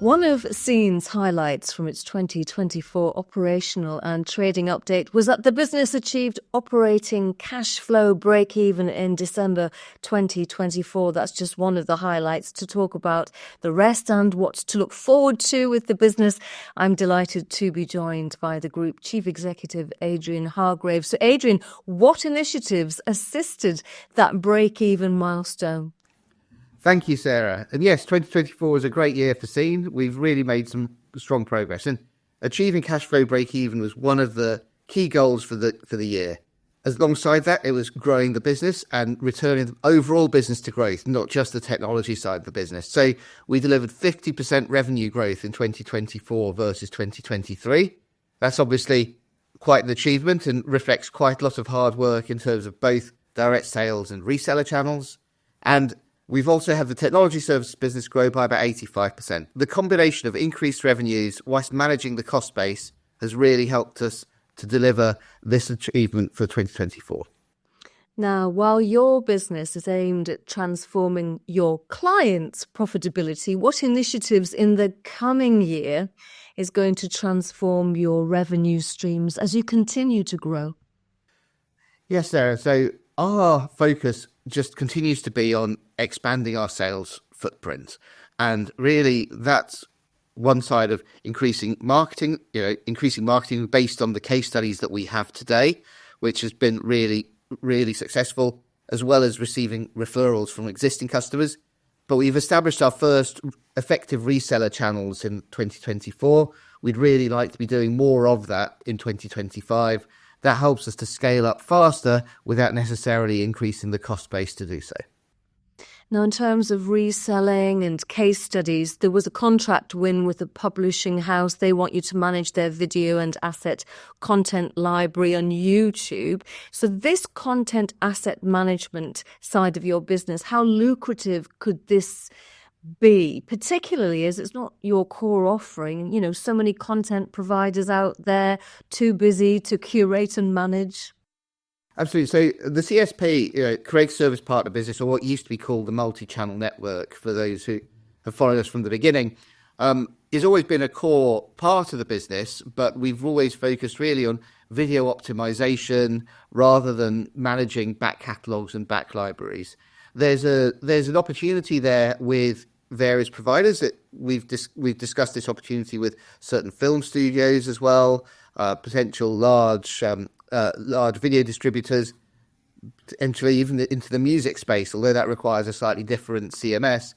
One of SEEEN's highlights from its 2024 operational and trading update was that the business achieved operating cash flow break-even in December 2024. That's just one of the highlights. To talk about the rest and what to look forward to with the business, I'm delighted to be joined by the Group Chief Executive, Adrian Hargrave. So, Adrian, what initiatives assisted that break-even milestone? Thank you, Sarah. And yes, 2024 was a great year for SEEEN. We've really made some strong progress, and achieving cash flow break-even was one of the key goals for the year. Alongside that, it was growing the business and returning the overall business to growth, not just the technology side of the business. So we delivered 50% revenue growth in 2024 versus 2023. That's obviously quite an achievement and reflects quite a lot of hard work in terms of both direct sales and reseller channels. And we've also had the technology services business grow by about 85%. The combination of increased revenues whilst managing the cost base has really helped us to deliver this achievement for 2024. Now, while your business is aimed at transforming your clients' profitability, what initiatives in the coming year is going to transform your revenue streams as you continue to grow? Yes, Sarah. So our focus just continues to be on expanding our sales footprint. And really, that's one side of increasing marketing based on the case studies that we have today, which has been really, really successful, as well as receiving referrals from existing customers. But we've established our first effective reseller channels in 2024. We'd really like to be doing more of that in 2025. That helps us to scale up faster without necessarily increasing the cost base to do so. Now, in terms of reselling and case studies, there was a contract win with a publishing house. They want you to manage their video and asset content library on YouTube. So this content asset management side of your business, how lucrative could this be, particularly as it's not your core offering? You know, so many content providers out there, too busy to curate and manage. Absolutely. So the CSP, Creative Service Partner Business, or what used to be called the multi-channel network, for those who have followed us from the beginning, has always been a core part of the business, but we've always focused really on video optimization rather than managing back catalogs and back libraries. There's an opportunity there with various providers that we've discussed this opportunity with certain film studios as well, potential large video distributors, potentially even into the music space, although that requires a slightly different CMS.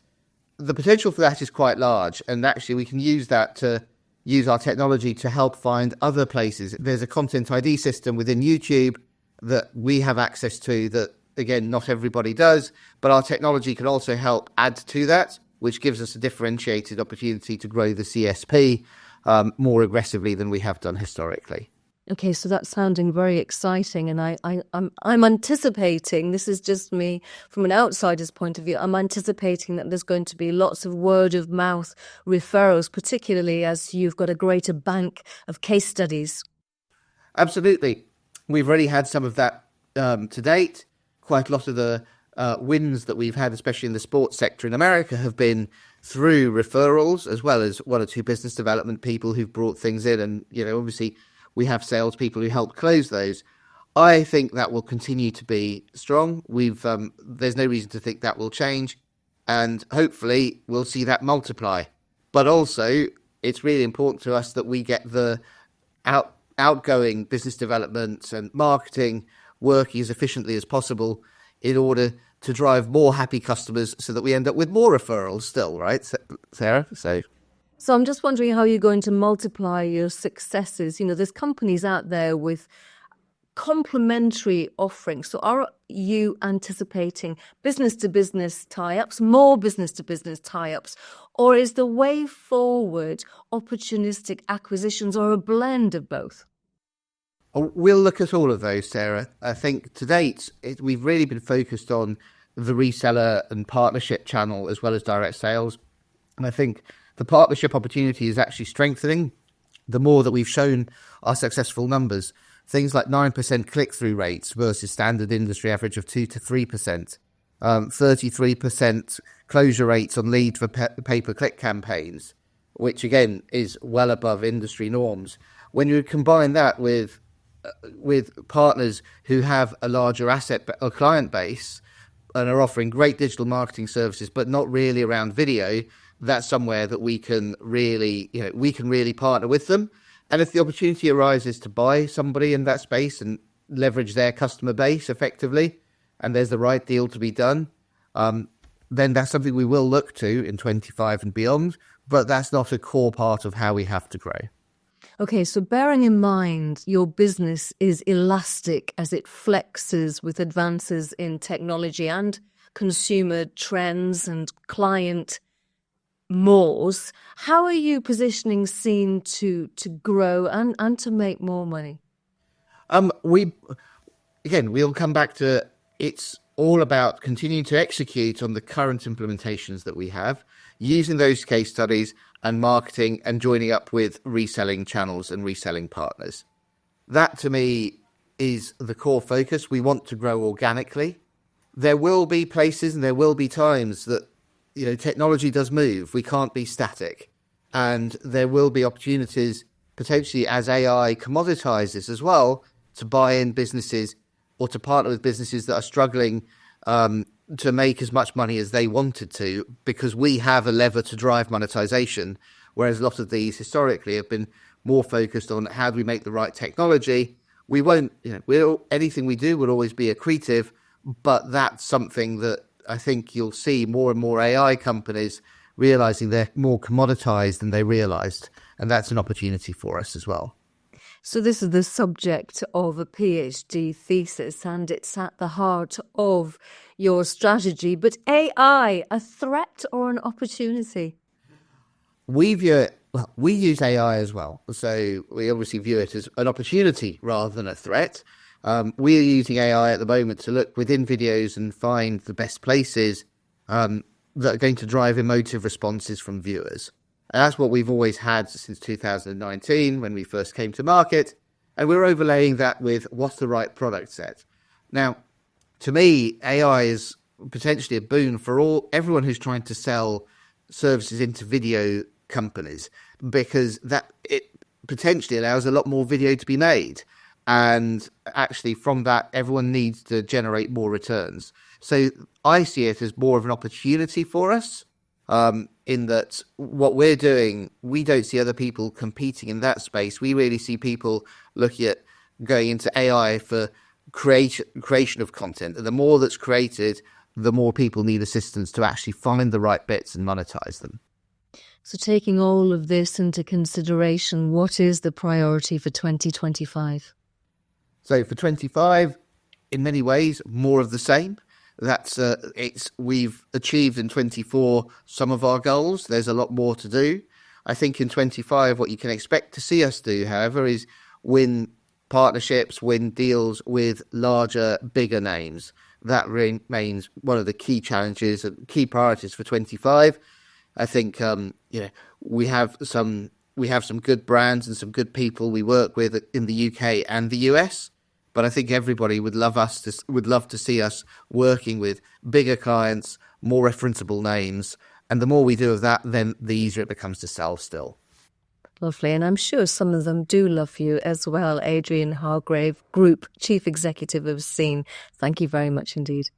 The potential for that is quite large, and actually we can use that to use our technology to help find other places. There's a content ID system within YouTube that we have access to that, again, not everybody does, but our technology can also help add to that, which gives us a differentiated opportunity to grow the CSP more aggressively than we have done historically. Okay, so that's sounding very exciting, and I'm anticipating, this is just me from an outsider's point of view, I'm anticipating that there's going to be lots of word of mouth referrals, particularly as you've got a greater bank of case studies. Absolutely. We've already had some of that to date. Quite a lot of the wins that we've had, especially in the sports sector in America, have been through referrals, as well as one or two business development people who've brought things in, and obviously we have salespeople who help close those. I think that will continue to be strong. There's no reason to think that will change, and hopefully we'll see that multiply. But also, it's really important to us that we get the outgoing business development and marketing working as efficiently as possible in order to drive more happy customers, so that we end up with more referrals still, right, Sarah? So I'm just wondering how you're going to multiply your successes. There's companies out there with complementary offerings. So are you anticipating business-to-business tie-ups, more business-to-business tie-ups, or is the way forward opportunistic acquisitions or a blend of both? We'll look at all of those, Sarah. I think to date, we've really been focused on the reseller and partnership channel as well as direct sales. And I think the partnership opportunity is actually strengthening the more that we've shown our successful numbers. Things like 9% click-through rates versus standard industry average of 2 to 3%, 33% closure rates on lead for pay-per-click campaigns, which again is well above industry norms. When you combine that with partners who have a larger or client base and are offering great digital marketing services, but not really around video, that's somewhere that we can really partner with them. And if the opportunity arises to buy somebody in that space and leverage their customer base effectively, and there's the right deal to be done, then that's something we will look to in 25 and beyond. But that's not a core part of how we have to grow. Okay, so bearing in mind your business is elastic as it flexes with advances in technology and consumer trends and client mores, how are you positioning SEEEN to grow and to make more money? We'll come back to it's all about continuing to execute on the current implementations that we have, using those case studies and marketing and joining up with reselling channels and reselling partners. That to me is the core focus. We want to grow organically. There will be places and there will be times that technology does move. We can't be static. And there will be opportunities potentially as AI commoditizes as well to buy in businesses or to partner with businesses that are struggling to make as much money as they wanted to, because we have a lever to drive monetization, whereas a lot of these historically have been more focused on how do we make the right technology. We won't, anything we do will always be accretive, but that's something that I think you'll see more and more AI companies realizing they're more commoditized than they realized. And that's an opportunity for us as well. So this is the subject of a PhD thesis, and it's at the heart of your strategy. But AI, a threat or an opportunity? We use AI as well. So we obviously view it as an opportunity rather than a threat. We're using AI at the moment to look within videos and find the best places that are going to drive emotive responses from viewers. And that's what we've always had since 2019 when we first came to market. And we're overlaying that with what's the right product set. Now, to me, AI is potentially a boon for everyone who's trying to sell services into video companies, because that it potentially allows a lot more video to be made. And actually from that, everyone needs to generate more returns. So I see it as more of an opportunity for us. In that what we're doing, we don't see other people competing in that space. We really see people looking at going into AI for creation of content. And the more that's created, the more people need assistance to actually find the right bits and monetize them. So taking all of this into consideration, what is the priority for 2025? So for 25, in many ways, more of the same. We've achieved in 24 some of our goals. There's a lot more to do. I think in 25, what you can expect to see us do, however, is win partnerships, win deals with larger, bigger names. That remains one of the key challenges and key priorities for 25. I think we have some good brands and some good people we work with in the UK and the US. But I think everybody would love to see us working with bigger clients, more referenceable names. And the more we do of that, then the easier it becomes to sell still. Lovely. And I'm sure some of them do love you as well. Adrian Hargrave, Group Chief Executive of SEEEN. Thank you very much indeed.